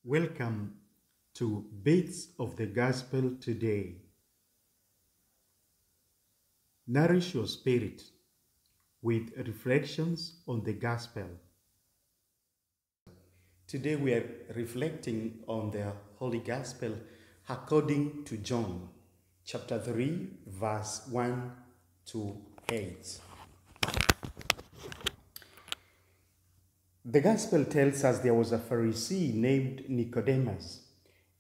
Welcome to Bits of the Gospel today. Nourish your spirit with reflections on the Gospel. Today we are reflecting on the Holy Gospel according to John, chapter 3, verse 1 to 8. The Gospel tells us there was a Pharisee named Nicodemus,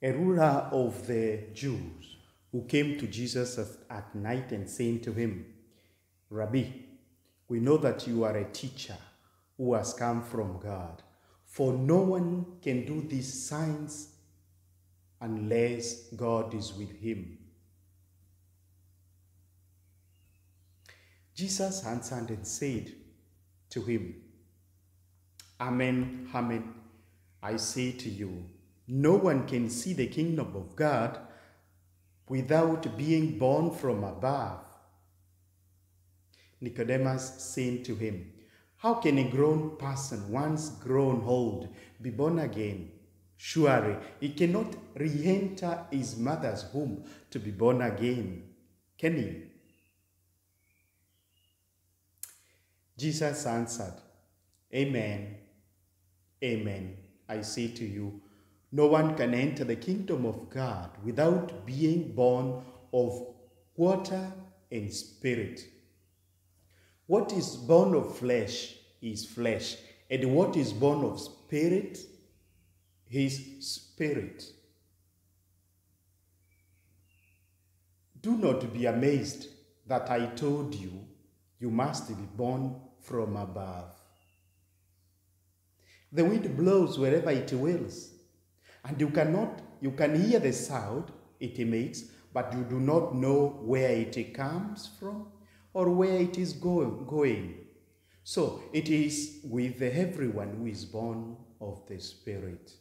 a ruler of the Jews, who came to Jesus at night and saying to him, Rabbi, we know that you are a teacher who has come from God, for no one can do these signs unless God is with him. Jesus answered and said to him, Amen, amen, I say to you, no one can see the kingdom of God without being born from above. Nicodemus said to him, how can a grown person, once grown old, be born again? Surely he cannot re-enter his mother's womb to be born again, can he? Jesus answered, Amen, amen, I say to you, no one can enter the kingdom of God without being born of water and spirit. What is born of flesh is flesh, and what is born of spirit is spirit. Do not be amazed that I told you, you must be born from above. The wind blows wherever it wills, and you can hear the sound it makes, but you do not know where it comes from or where it is going. So it is with everyone who is born of the Spirit.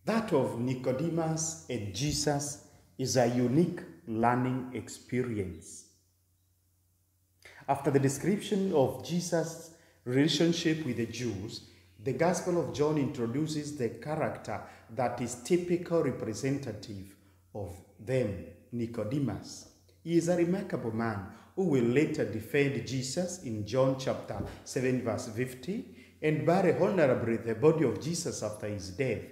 That of Nicodemus and Jesus is a unique learning experience. After the description of Jesus' relationship with the Jews, the Gospel of John introduces the character that is typical representative of them, Nicodemus. He is a remarkable man who will later defend Jesus in John chapter 7 verse 50 and bury honorably the body of Jesus after his death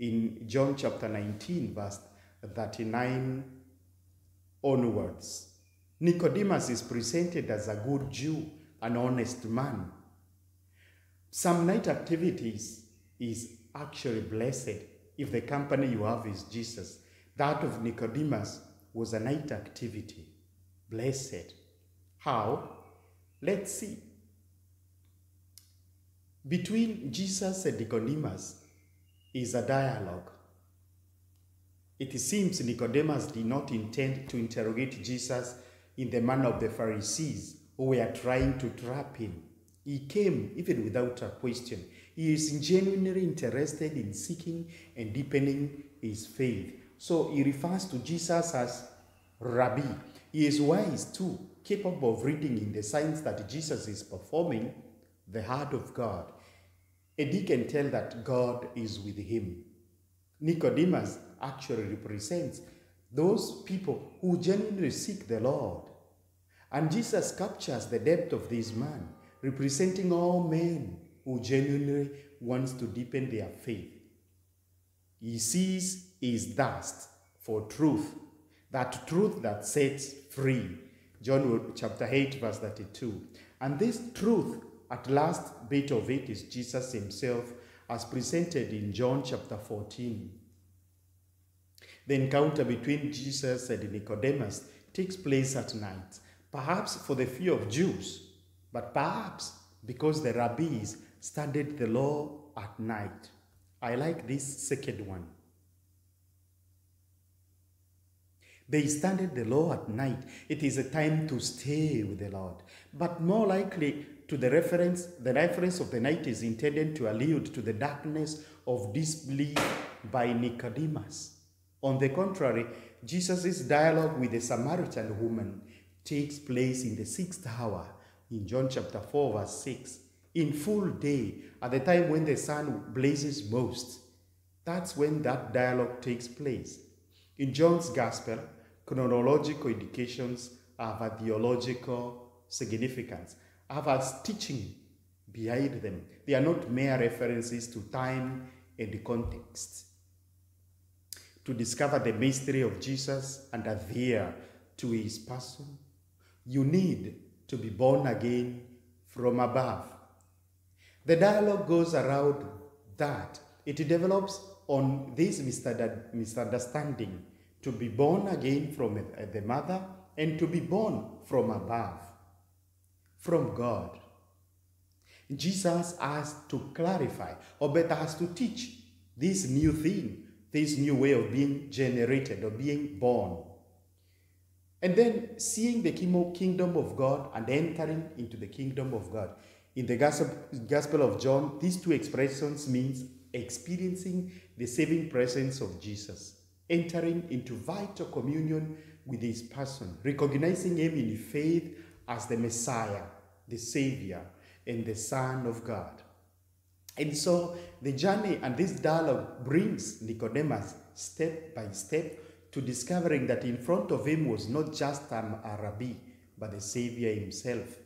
in John chapter 19 verse 39 onwards. Nicodemus is presented as a good Jew, an honest man. Some night activities is actually blessed if the company you have is Jesus. That of Nicodemus was a night activity. Blessed. How? Let's see. Between Jesus and Nicodemus is a dialogue. It seems Nicodemus did not intend to interrogate Jesus in the manner of the Pharisees who were trying to trap him. He came even without a question. He is genuinely interested in seeking and deepening his faith. So he refers to Jesus as Rabbi. He is wise too, capable of reading in the signs that Jesus is performing the heart of God. And he can tell that God is with him. Nicodemus actually represents those people who genuinely seek the Lord. And Jesus captures the depth of this man, representing all men who genuinely wants to deepen their faith. He sees his thirst for truth, that truth that sets free. John chapter 8 verse 32. And this truth, at last bit of it, is Jesus himself as presented in John chapter 14. The encounter between Jesus and Nicodemus takes place at night, perhaps for the fear of Jews, but perhaps because the rabbis studied the law at night. I like this second one. They studied the law at night. It is a time to stay with the Lord. But more likely to the reference of the night is intended to allude to the darkness of disbelief by Nicodemus. On the contrary, Jesus' dialogue with the Samaritan woman takes place in the 6th hour in John chapter 4, verse 6, in full day, at the time when the sun blazes most, that's when that dialogue takes place. In John's Gospel, chronological indications have a theological significance, have a teaching behind them. They are not mere references to time and context. To discover the mystery of Jesus and adhere to his person, you need to be born again from above. The dialogue goes around that. It develops on this misunderstanding, to be born again from the mother and to be born from above, from God. Jesus has to clarify, or better has to teach this new thing, this new way of being generated or being born. And then seeing the kingdom of God and entering into the kingdom of God. In the Gospel of John, these two expressions means experiencing the saving presence of Jesus, entering into vital communion with his person, recognizing him in faith as the Messiah, the Savior, and the Son of God. And so the journey and this dialogue brings Nicodemus step by step to discovering that in front of him was not just a rabbi, but the Savior himself.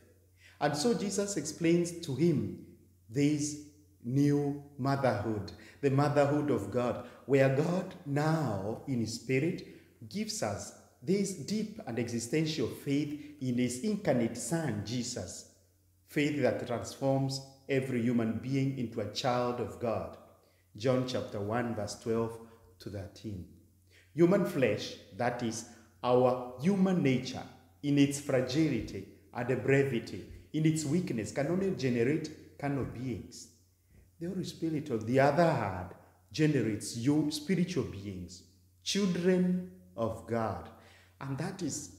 And so Jesus explains to him this new motherhood, the motherhood of God, where God now in his spirit gives us this deep and existential faith in his incarnate Son, Jesus, faith that transforms every human being into a child of God. John chapter 1, verse 12 to 13. Human flesh, that is our human nature, in its fragility and brevity, in its weakness, can only generate carnal beings. The Holy Spirit, on the other hand, generates you spiritual beings, children of God. And that is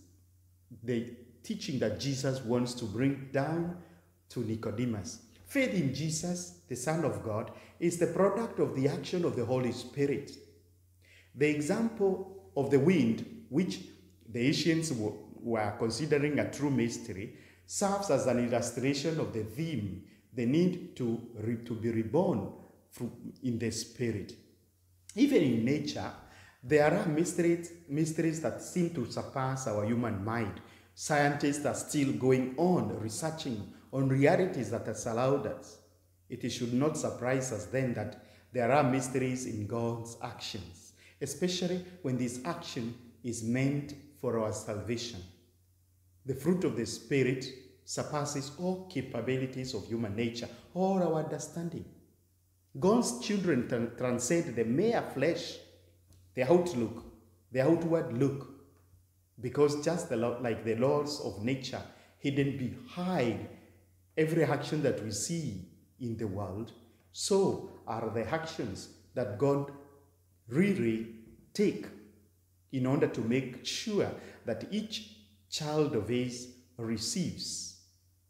the teaching that Jesus wants to bring down to Nicodemus. Faith in Jesus, the Son of God, is the product of the action of the Holy Spirit. The example of the wind, which the ancients were considering a true mystery, serves as an illustration of the theme, the need to be reborn in the Spirit. Even in nature, there are mysteries that seem to surpass our human mind. Scientists are still going on researching on realities that are surround us. It should not surprise us then that there are mysteries in God's actions, especially when this action is meant for our salvation. The fruit of the Spirit surpasses all capabilities of human nature, all our understanding. God's children transcend the mere flesh, the outlook, the outward look, because just like the laws of nature hidden behind every action that we see in the world, so are the actions that God really take in order to make sure that each child of his receives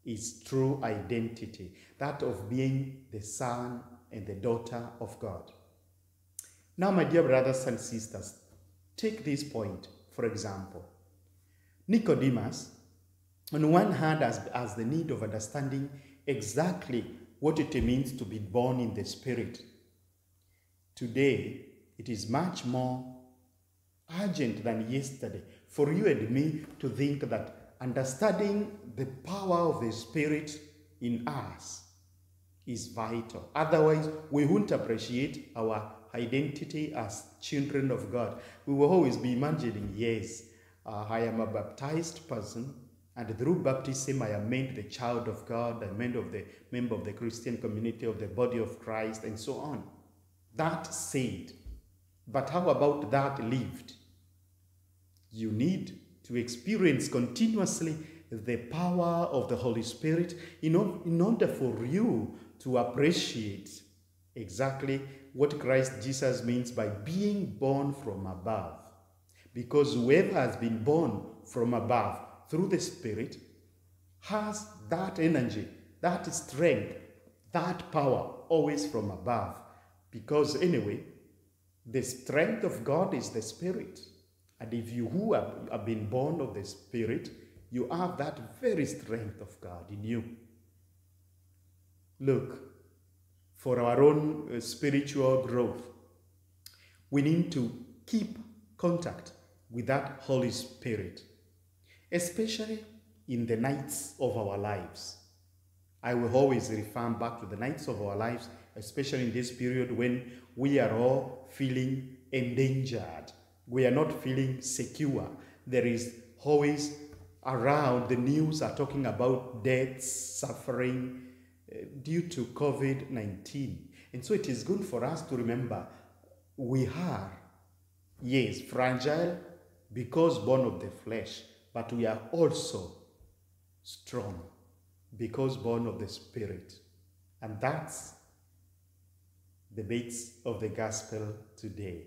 his true identity, that of being the son and the daughter of God. Now, my dear brothers and sisters, take this point, for example. Nicodemus, on one hand, has the need of understanding exactly what it means to be born in the Spirit. Today, it is much more urgent than yesterday for you and me to think that understanding the power of the Spirit in us is vital. Otherwise, we won't appreciate our identity as children of God. We will always be imagining, yes, I am a baptized person, and through baptism I am made the child of God, I'm made of the member of the Christian community, of the body of Christ, and so on. That said, but how about that lived? You need to experience continuously the power of the Holy Spirit in order for you to appreciate exactly what Christ Jesus means by being born from above. Because whoever has been born from above through the Spirit has that energy, that strength, that power always from above. Because anyway, the strength of God is the Spirit. And if you who have been born of the Spirit, you have that very strength of God in you. Look, for our own spiritual growth, we need to keep contact with that Holy Spirit, especially in the nights of our lives. I will always refer back to the nights of our lives, especially in this period when we are all feeling endangered. We are not feeling secure. There is always around, the news are talking about deaths, suffering due to COVID-19. And so it is good for us to remember we are, yes, fragile because born of the flesh, but we are also strong because born of the Spirit. And that's the base of the gospel today.